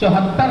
74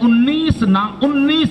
19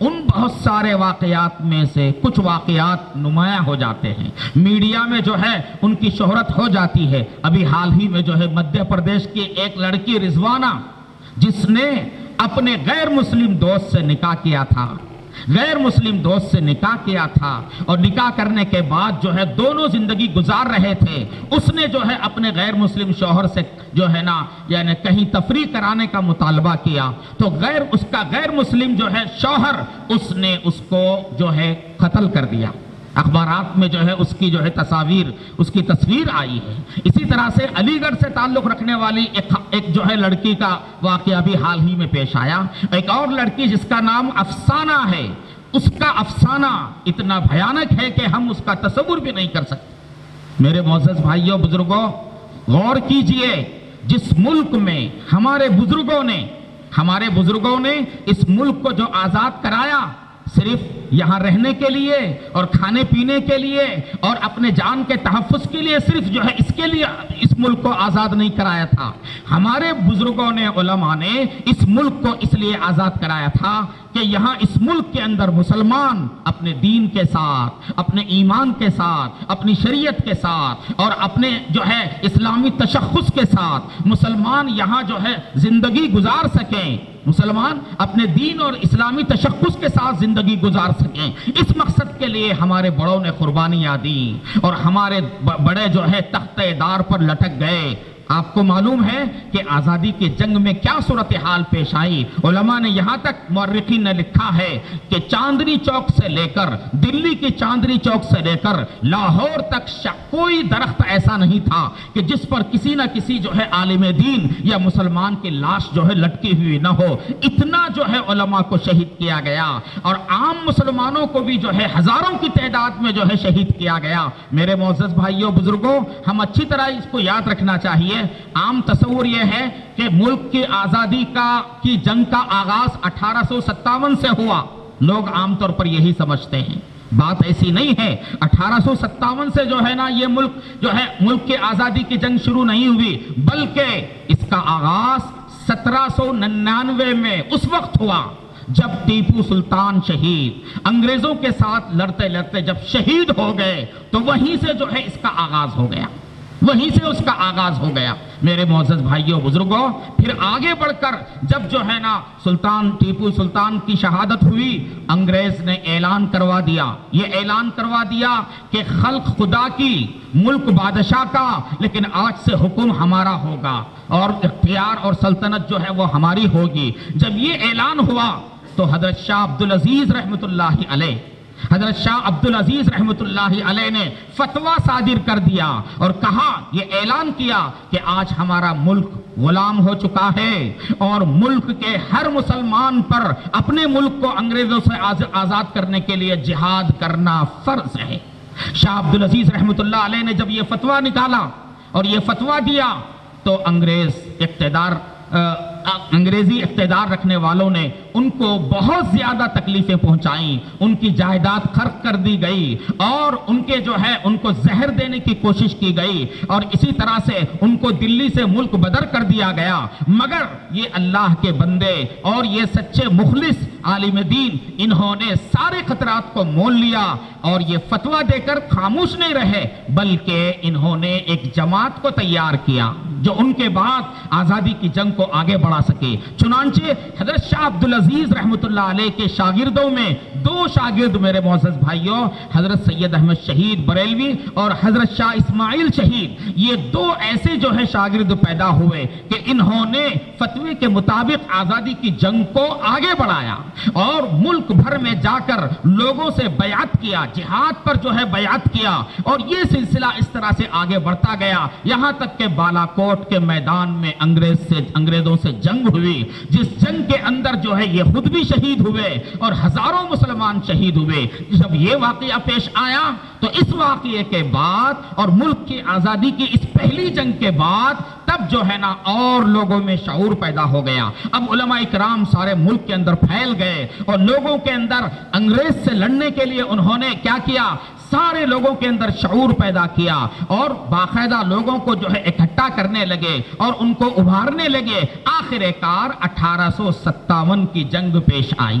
ان بہت سارے واقعات میں سے کچھ واقعات نمایاں ہو جاتے ہیں، میڈیا میں جو ہے ان کی شہرت ہو جاتی ہے۔ ابھی حال ہی میں جو ہے مدھیہ پردیش کی ایک لڑکی رضوانہ، جس نے اپنے غیر مسلم دوست سے نکاح کیا تھا، غیر مسلم دوست سے نکاح کیا تھا، اور نکاح کرنے کے بعد جو ہے دونوں زندگی گزار رہے تھے، اس نے جو ہے اپنے غیر مسلم شوہر سے جو ہے نا یعنی کہیں تفریح کرانے کا مطالبہ کیا، تو اس کا غیر مسلم جو ہے شوہر اس نے اس کو جو ہے قتل کر دیا۔ اخبارات میں جو ہے اس کی جو ہے اس کی تصویر آئی ہے۔ اسی طرح سے علی گڑھ سے تعلق رکھنے والی ایک جو ہے لڑکی کا واقعہ بھی حال ہی میں پیش آیا۔ ایک اور لڑکی جس کا نام افسانہ ہے، اس کا افسانہ اتنا بھیانک ہے کہ ہم اس کا تصور بھی نہیں کر سکتے۔ میرے معزز بھائیوں بزرگوں، غور کیجئے، جس ملک میں ہمارے بزرگوں نے اس ملک کو جو آزاد کرایا، صرف یہاں رہنے کے لیے اور کھانے پینے کے لیے اور اپنے جان کے تحفظ کے لیے، صرف جو ہے اس کے لیے اس ملک کو آزاد نہیں کرایا تھا۔ ہمارے بزرگوں نے، علماء نے اس ملک کو اس لیے آزاد کرایا تھا کہ یہاں اس ملک کے اندر مسلمان اپنے دین کے ساتھ، اپنے ایمان کے ساتھ، اپنی شریعت کے ساتھ اور اپنے جو ہے اسلامی تشخص کے ساتھ مسلمان یہاں جو ہے زندگی گزار سکیں، مسلمان اپنے دین اور اسلامی تشخص کے ساتھ زندگی گزار سکیں۔ اس مقصد کے لیے ہمارے بڑوں نے قربانیاں دی اور ہمارے بڑے جو ہے تختہ دار پر لٹک گئے۔ آپ کو معلوم ہے کہ آزادی کی جنگ میں کیا صورتحال پیش آئی۔ علماء نے یہاں تک، مورخین نے لکھا ہے کہ چاندنی چوک سے لے کر، دلی کی چاندنی چوک سے لے کر لاہور تک کوئی درخت ایسا نہیں تھا کہ جس پر کسی نہ کسی جو ہے عالم دین یا مسلمان کی لاش جو ہے لٹکی ہوئی نہ ہو۔ اتنا جو ہے علماء کو شہید کیا گیا اور عام مسلمانوں کو بھی جو ہے ہزاروں کی تعداد میں جو ہے شہید کیا گیا۔ میرے معزز بھائیوں بزرگوں، ہم اچھی طرح اس کو یاد رکھنا چاہیے۔ عام تصور یہ ہے کہ ملک کی آزادی کی جنگ کا آغاز 1857 سے ہوا، لوگ عام طور پر یہی سمجھتے ہیں۔ بات ایسی نہیں ہے۔ 1857 سے جو ہے نا یہ ملک کی آزادی کی جنگ شروع نہیں ہوئی، بلکہ اس کا آغاز 1799 میں اس وقت ہوا جب ٹیپو سلطان شہید انگریزوں کے ساتھ لڑتے لڑتے جب شہید ہو گئے، تو وہیں سے جو ہے اس کا آغاز ہو گیا، وہیں سے اس کا آغاز ہو گیا۔ میرے معزز بھائیوں بزرگوں، پھر آگے بڑھ کر جب جو ہے نا ٹیپو سلطان کی شہادت ہوئی، انگریز نے اعلان کروا دیا، یہ اعلان کروا دیا کہ خلق خدا کی، ملک بادشاہ کا، لیکن آج سے حکم ہمارا ہوگا اور اختیار اور سلطنت جو ہے وہ ہماری ہوگی۔ جب یہ اعلان ہوا تو حضرت شاہ عبدالعزیز رحمۃ اللہ علیہ نے فتویٰ صادر کر دیا اور کہا، یہ اعلان کیا کہ آج ہمارا ملک غلام ہو چکا ہے اور ملک کے ہر مسلمان پر اپنے ملک کو انگریزوں سے آزاد کرنے کے لیے جہاد کرنا فرض ہے۔ شاہ عبدالعزیز رحمۃ اللہ علیہ نے جب یہ فتویٰ نکالا اور یہ فتویٰ دیا تو انگریزی اقتدار رکھنے والوں نے ان کو بہت زیادہ تکلیفیں پہنچائیں، ان کی جائیداد خرق کر دی گئی اور ان کو زہر دینے کی کوشش کی گئی اور اسی طرح سے ان کو دلی سے ملک بدر کر دیا گیا۔ مگر یہ اللہ کے بندے اور یہ سچے مخلص عالم دین، انہوں نے سارے خطرات کو مول لیا اور یہ فتویٰ دے کر خاموش نہیں رہے، بلکہ انہوں نے ایک جماعت کو تیار کیا جو ان کے بعد آزادی کی جنگ کو آگے بڑھا سکے۔ چنانچہ حضرت شاہ عبدالعزیز رحمۃ اللہ علیہ کے شاگردوں میں دو شاگرد، میرے معزز بھائیوں، حضرت سید احمد شہید بریلوی اور حضرت شاہ اسماعیل شہید، یہ دو ایسے جو ہے شاگرد پیدا ہوئے کہ انہوں نے فتوے کے مطابق آزادی کی جنگ کو آگے بڑھایا اور ملک بھر میں جا کر لوگوں سے بیعت کیا، جہاد پر جو ہے بیعت کیا اور یہ سلسلہ اس طرح سے آگے بڑھتا گیا، یہاں تک کہ بالاکوٹ کے میدان میں انگریزوں سے جنگ ہوئی، جس جنگ کے اندر جو ہے یہ خود بھی شہید ہوئے اور ہزاروں مسلمان شہید ہوئے۔ جب یہ واقعہ پیش آیا تو اس واقعے کے بعد اور ملک کی آزادی کی اس پہلی جنگ کے بعد تب جو ہے نا اور لوگوں میں شعور پیدا ہو گیا۔ اب علماء اکرام سارے ملک کے اندر پھیل گئے اور لوگوں کے اندر انگریز سے لڑنے کے لیے انہوں نے کیا کیا، سارے لوگوں کے اندر شعور پیدا کیا اور باقاعدہ لوگوں کو جو ہے اکٹھا کرنے لگے اور ان کو ابھارنے لگے۔ آخر کار 1857 کی جنگ پیش آئی۔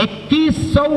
2100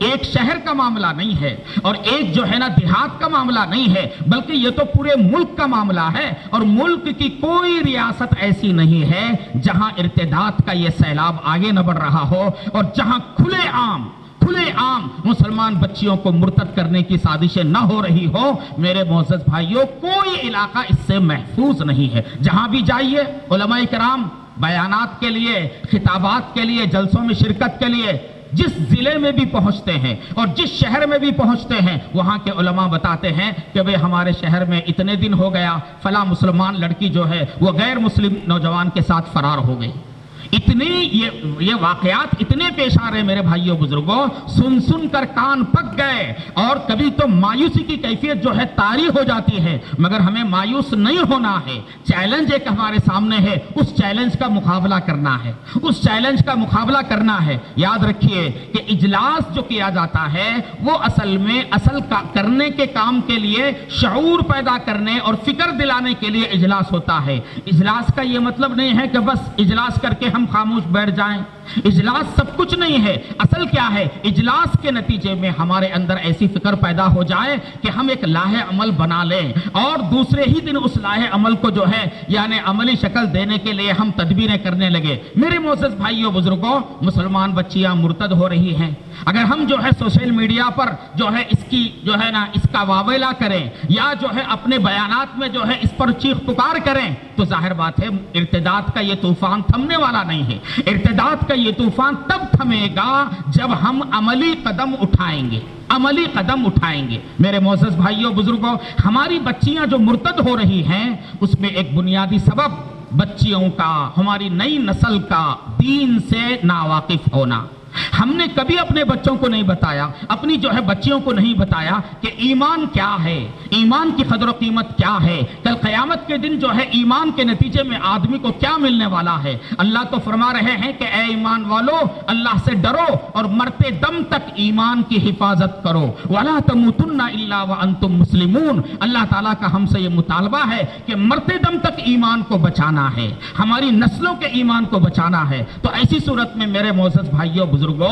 ایک شہر کا معاملہ نہیں ہے اور ایک جو ہے نا دیہات کا معاملہ نہیں ہے، بلکہ یہ تو پورے ملک کا معاملہ ہے، اور ملک کی کوئی ریاست ایسی نہیں ہے جہاں ارتداد کا یہ سیلاب آگے نہ بڑھ رہا ہو، اور جہاں کھلے عام مسلمان بچیوں کو مرتد کرنے کی سازشیں نہ ہو رہی ہو۔ میرے معزز بھائیوں، کوئی علاقہ اس سے محفوظ نہیں ہے۔ جہاں بھی جائیے علماء کرام بیانات کے لیے، خطابات کے لیے، جلسوں میں شرکت کے لیے جس ضلع میں بھی پہنچتے ہیں اور جس شہر میں بھی پہنچتے ہیں، وہاں کے علماء بتاتے ہیں کہ بھئی ہمارے شہر میں اتنے دن ہو گیا فلاں مسلمان لڑکی جو ہے وہ غیر مسلم نوجوان کے ساتھ فرار ہو گئی۔ اتنی یہ واقعات اتنے پیش آ رہے میرے بھائیوں بزرگوں، سن کر کان پک گئے، اور کبھی تو مایوسی کی کیفیت جو ہے طاری ہو جاتی ہے، مگر ہمیں مایوس نہیں ہونا ہے۔ چیلنج ایک ہمارے سامنے ہے، اس چیلنج کا مقابلہ کرنا ہے۔ یاد رکھیے کہ اجلاس جو کیا جاتا ہے وہ اصل کرنے کے کام کے لیے شعور پیدا کرنے اور فکر دلانے کے لیے اجلاس ہوتا ہے۔ اجلاس کا یہ مطلب نہیں ہے کہ بس اجلاس کر کے ہم خاموش بیٹھ جائیں۔ اجلاس سب کچھ نہیں ہے۔ اصل کیا ہے؟ اجلاس کے نتیجے میں ہمارے اندر ایسی فکر پیدا ہو جائے کہ ہم ایک لاہ عمل بنا لیں، اور دوسرے ہی دن اس لاہ عمل کو جو ہے یعنی عملی شکل دینے کے لیے ہم تدبیریں کرنے لگے۔ میرے معزز بھائیوں بزرگوں، مسلمان بچیاں مرتد ہو رہی ہیں۔ اگر ہم جو ہے سوشل میڈیا پر جو ہے اس کا واویلا کریں، یا جو ہے اپنے بیانات میں جو ہے اس پر چیخ پکار کریں، تو ظاہر بات ہے ارتداد کا یہ طوفان تھمنے والا نہیں ہے۔ ارتداد کا یہ طوفان تب تھمے گا جب ہم عملی قدم اٹھائیں گے۔ میرے معزز بھائیوں بزرگوں، ہماری بچیاں جو مرتد ہو رہی ہیں، اس میں ایک بنیادی سبب بچیوں کا، ہماری نئی نسل کا دین سے ناواقف ہونا۔ ہم نے کبھی اپنے بچوں کو نہیں بتایا، اپنی جو ہے بچیوں کو نہیں بتایا کہ ایمان کیا ہے، ایمان کی قدر و قیمت کیا ہے، کل قیامت کے دن جو ہے ایمان کے نتیجے میں آدمی کو کیا ملنے والا ہے۔ اللہ تو فرما رہے ہیں کہ اے ایمان والو، اللہ سے ڈرو اور مرتے دم تک ایمان کی حفاظت کرو، وَلَا تَمُوتُنَّ إِلَّا وَأَنْتُمْ مُسْلِمُونَ۔ اللہ تعالیٰ کا ہم سے یہ مطالبہ ہے کہ مرتے دم تک ایمان کو بچانا ہے، ہماری نسلوں کے ایمان کو بچانا ہے۔ تو ایسی صورت میں میرے معزز بھائیوں بزرگوں،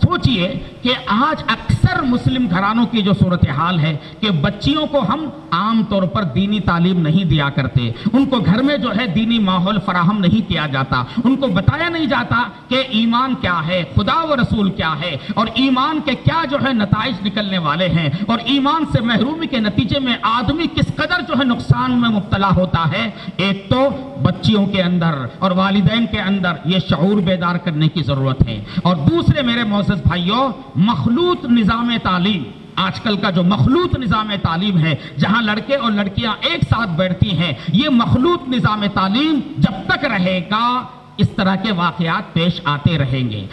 سوچئے کہ آج اکثر مسلم گھرانوں کی جو صورتحال ہے کہ بچیوں کو ہم عام طور پر دینی تعلیم نہیں دیا کرتے، ان کو گھر میں جو ہے دینی ماحول فراہم نہیں کیا جاتا، ان کو بتایا نہیں جاتا کہ ایمان کیا ہے، خدا و رسول کیا ہے، اور ایمان کے کیا جو ہے نتائج نکلنے والے ہیں، اور ایمان سے محرومی کے نتیجے میں آدمی کس قدر جو ہے نقصان میں مبتلا ہوتا ہے۔ ایک تو بچیوں کے اندر اور والدین کے اندر یہ شعور بیدار کرنے کی ضرورت ہے، اور دوسرے میرے معزز بھائیوں، مخلوط نظام تعلیم، آج کل کا جو مخلوط نظام تعلیم ہے، جہاں لڑکے اور لڑکیاں ایک ساتھ بیٹھتی ہیں، یہ مخلوط نظام تعلیم جب تک رہے گا اس طرح کے واقعات پیش آتے رہیں گے۔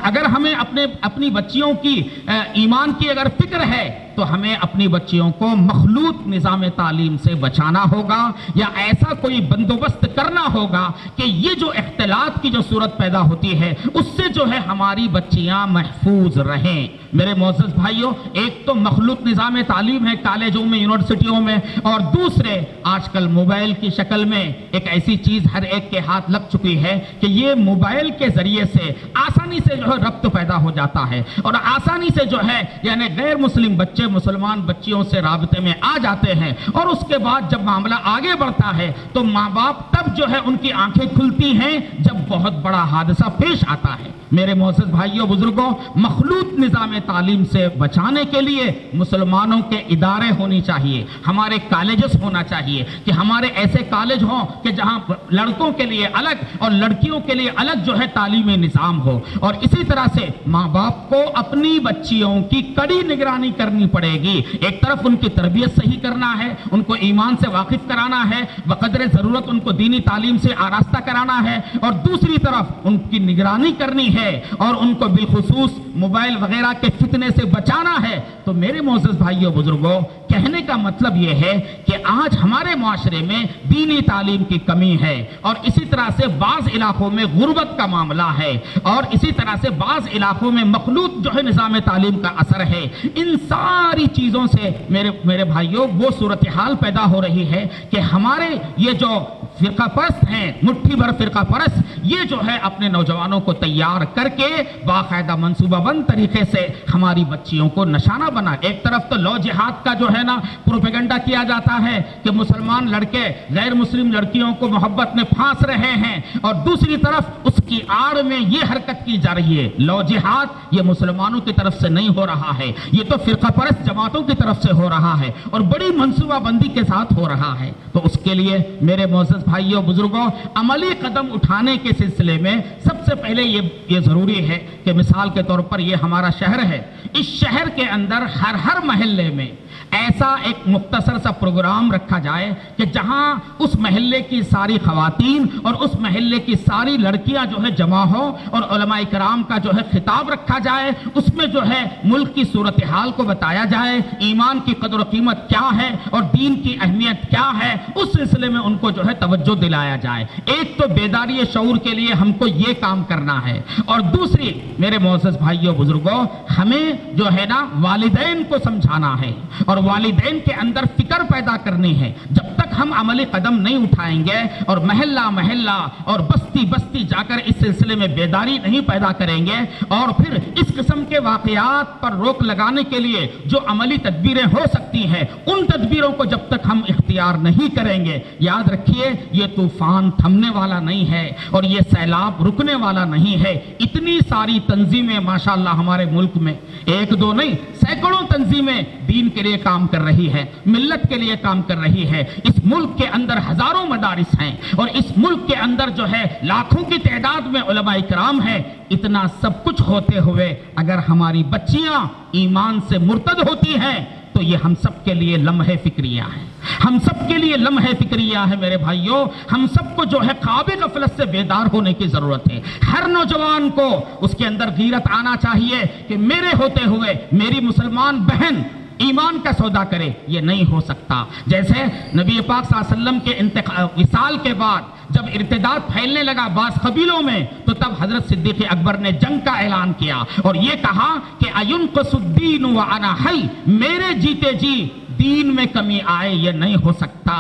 اگر ہمیں اپنی بچیوں کی ایمان کی اگر فکر ہے تو ہمیں اپنی بچیوں کو مخلوط نظام تعلیم سے بچانا ہوگا، یا ایسا کوئی بندوبست کرنا ہوگا کہ یہ جو اختلاط کی جو صورت پیدا ہوتی ہے اس سے جو ہے ہماری بچیاں محفوظ رہیں۔ میرے معزز بھائیوں، ایک تو مخلوط نظام تعلیم ہے کالجوں میں، یونیورسٹیوں میں، اور دوسرے آج کل موبائل کی شکل میں ایک ایسی چیز ہر ایک کے ہاتھ لگ چکی ہے کہ یہ موبائل کے ذریعے سے آسانی سے جو ہے ربط پیدا ہو جاتا ہے، اور آسانی سے جو ہے یعنی غیر مسلم بچے مسلمان بچیوں سے رابطے میں آ جاتے ہیں، اور اس کے بعد جب معاملہ آگے بڑھتا ہے تو ماں باپ تب جو ہے ان کی آنکھیں کھلتی ہیں جب بہت بڑا حادثہ پیش آتا ہے۔ میرے معزز بھائیوں بزرگوں، مخلوط نظام تعلیم سے بچانے کے لیے مسلمانوں کے ادارے ہونی چاہیے، ہمارے کالجز ہونا چاہیے کہ ہمارے ایسے کالج ہوں کہ جہاں لڑکوں کے لیے الگ اور لڑکیوں کے لیے الگ جو ہے تعلیمی نظام ہو، اور اسی طرح سے ماں باپ کو اپنی بچیوں کی کڑی نگرانی کرنی پڑے گی۔ ایک طرف ان کی تربیت صحیح کرنا ہے، ان کو ایمان سے واقف کرانا ہے، بقدر ضرورت ان کو دینی تعلیم سے آراستہ کرانا ہے، اور دوسری طرف ان کی نگرانی کرنی ہے اور ان کو بالخصوص موبائل وغیرہ کے فتنے سے بچانا ہے۔ تو میرے معزز بھائیوں بزرگوں، کہنے کا مطلب یہ ہے کہ آج ہمارے معاشرے میں دینی تعلیم کی کمی ہے، اور اسی طرح سے بعض علاقوں میں غربت کا معاملہ ہے، اور اسی طرح سے بعض علاقوں میں مخلوط جو ہے نظام تعلیم کا اثر ہے۔ ان ساری چیزوں سے میرے بھائیوں وہ صورتحال پیدا ہو رہی ہے کہ ہمارے یہ جو فرقہ پرست ہیں، مٹھی بھر فرقہ پرست، یہ جو ہے اپنے نوجوانوں کو تیار کر کے باقاعدہ منصوبہ بند طریقے سے ہماری بچیوں کو نشانہ بنا. ایک طرف تو لو جہاد کا جو ہے نا پروپیگنڈا کیا جاتا ہے کہ مسلمان لڑکے غیر مسلم لڑکیوں کو محبت میں پھانس رہے ہیں، اور دوسری طرف اس کی آڑ میں یہ حرکت کی جا رہی ہے. لو جہاد یہ مسلمانوں کی طرف سے نہیں ہو رہا ہے، یہ تو فرقہ پرست جماعتوں کی طرف سے ہو رہا ہے اور بڑی منصوبہ بندی کے ساتھ ہو رہا ہے. تو اس کے لیے میرے معزز بھائیوں بزرگوں، عملی قدم اٹھانے کے سلسلے میں سب سے پہلے یہ ضروری ہے کہ مثال کے طور پر یہ ہمارا شہر ہے، اس شہر کے اندر ہر محلے میں ایسا ایک مختصر سا پروگرام رکھا جائے کہ جہاں اس محلے کی ساری خواتین اور اس محلے کی ساری لڑکیاں جو ہے جمع ہو، اور علماء کرام کا جو ہے خطاب رکھا جائے، اس میں جو ہے ملک کی صورتحال کو بتایا جائے، ایمان کی قدر و قیمت کیا ہے اور دین کی اہمیت کیا ہے، اس سلسلے میں ان کو جو ہے توجہ دلایا جائے. ایک تو بیداری شعور کے لیے ہم کو یہ کام کرنا ہے، اور دوسری میرے معزز بھائیوں بزرگوں، ہمیں جو ہے نا والدین کو سمجھانا ہے اور والدین کے اندر فکر پیدا کرنی ہے. جب تک ہم عملی قدم نہیں اٹھائیں گے اور محلہ محلہ اور بستی بستی جا کر اس سلسلے میں بیداری نہیں پیدا کریں گے، اور پھر اس قسم کے واقعات پر روک لگانے کے لیے جو عملی تدبیریں ہو سکتی ہیں، ان تدبیروں کو جب تک ہم اختیار نہیں کریں گے، یاد رکھیے یہ طوفان تھمنے والا نہیں ہے اور یہ سیلاب رکنے والا نہیں ہے. اتنی ساری تنظیمیں ماشاءاللہ ہمارے ملک میں، ایک دو نہیں سینکڑوں تنظیمیں دین کے لیے کام کر رہی ہے، ملت کے لیے کام کر رہی ہے. اس ملک کے اندر ہزاروں مدارس ہیں اور اس ملک کے اندر جو ہے لاکھوں کی تعداد میں علماء کرام ہیں. اتنا سب کچھ ہوتے ہوئے اگر ہماری بچیاں ایمان سے مرتد ہوتی ہیں تو یہ ہم سب کے لیے لمحے فکریہ ہے، ہم سب کے لیے لمحے فکریہ ہے. میرے بھائیوں، ہم سب کو جو ہے خواب غفلت سے بیدار ہونے کی ضرورت ہے. ہر نوجوان کو اس کے اندر غیرت آنا چاہیے کہ میرے ہوتے ہوئے میری مسلمان بہن ایمان کا سودا کرے. یہ نہیں ہو سکتا. جیسے نبی پاک صلی اللہ علیہ وسلم کے وصال کے بعد جب ارتداد پھیلنے لگا بعض قبیلوں میں، تو تب حضرت صدیق اکبر نے جنگ کا اعلان کیا اور یہ کہا کہ اَيُنْقَصُ الدِّينُ وَأَنَا حَيٌّ، میرے جیتے جی دین میں کمی آئے یہ نہیں ہو سکتا،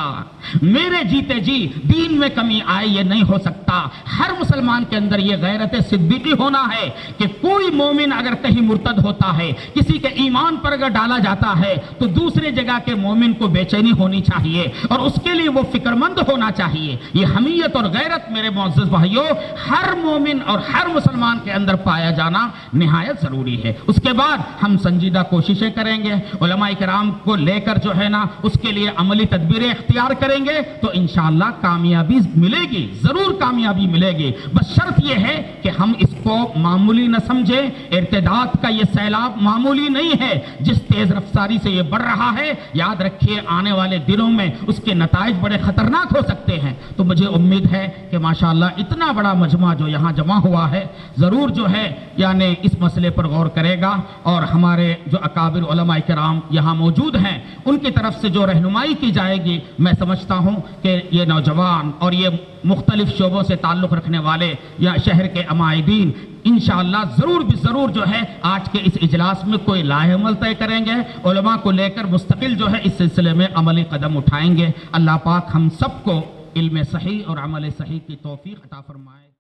میرے جیتے جی دین میں کمی آئے یہ نہیں ہو سکتا. ہر مسلمان کے اندر یہ غیرت صدیقی ہونا ہے کہ کوئی مومن اگر کہیں مرتد ہوتا ہے، کسی کے ایمان پر اگر ڈالا جاتا ہے، تو دوسرے جگہ کے مومن کو بے چینی ہونی چاہیے اور اس کے لیے وہ فکر مند ہونا چاہیے. یہ حمیت اور غیرت میرے معزز بھائیوں ہر مومن اور ہر مسلمان کے اندر پایا جانا نہایت ضروری ہے. اس کے بعد ہم سنجیدہ کوششیں کریں گے، علماء کرام کو لے کر جو ہے نا اس کے لیے عملی تدبیریں اختیار کریں گے تو انشاءاللہ کامیابی ملے گی، ضرور کامیابی ملے گی. بس شرط یہ ہے کہ ہم اس کو معمولی نہ سمجھیں. ارتداد کا یہ سیلاب معمولی نہیں ہے، جس تیز رفتاری سے یہ بڑھ رہا ہے یاد رکھیے آنے والے دنوں میں اس کے نتائج بڑے خطرناک ہو سکتے ہیں. تو مجھے امید ہے کہ ماشاءاللہ اتنا بڑا مجمع جو یہاں جمع ہوا ہے ضرور جو ہے یعنی اس مسئلے پر غور کرے گا، اور ہمارے جو اکابر علماء کرام یہاں موجود ہیں ان کی طرف سے جو رہنمائی کی جائے گی، میں سمجھتا ہوں کہ یہ نوجوان اور یہ مختلف شعبوں سے تعلق رکھنے والے یا شہر کے عمائدین انشاءاللہ ضرور جو ہے آج کے اس اجلاس میں کوئی لائحہ عمل طے کریں گے، علماء کو لے کر مستقل جو ہے اس سلسلے میں عملی قدم اٹھائیں گے. اللہ پاک ہم سب کو علم صحیح اور عمل صحیح کی توفیق عطا فرمائے.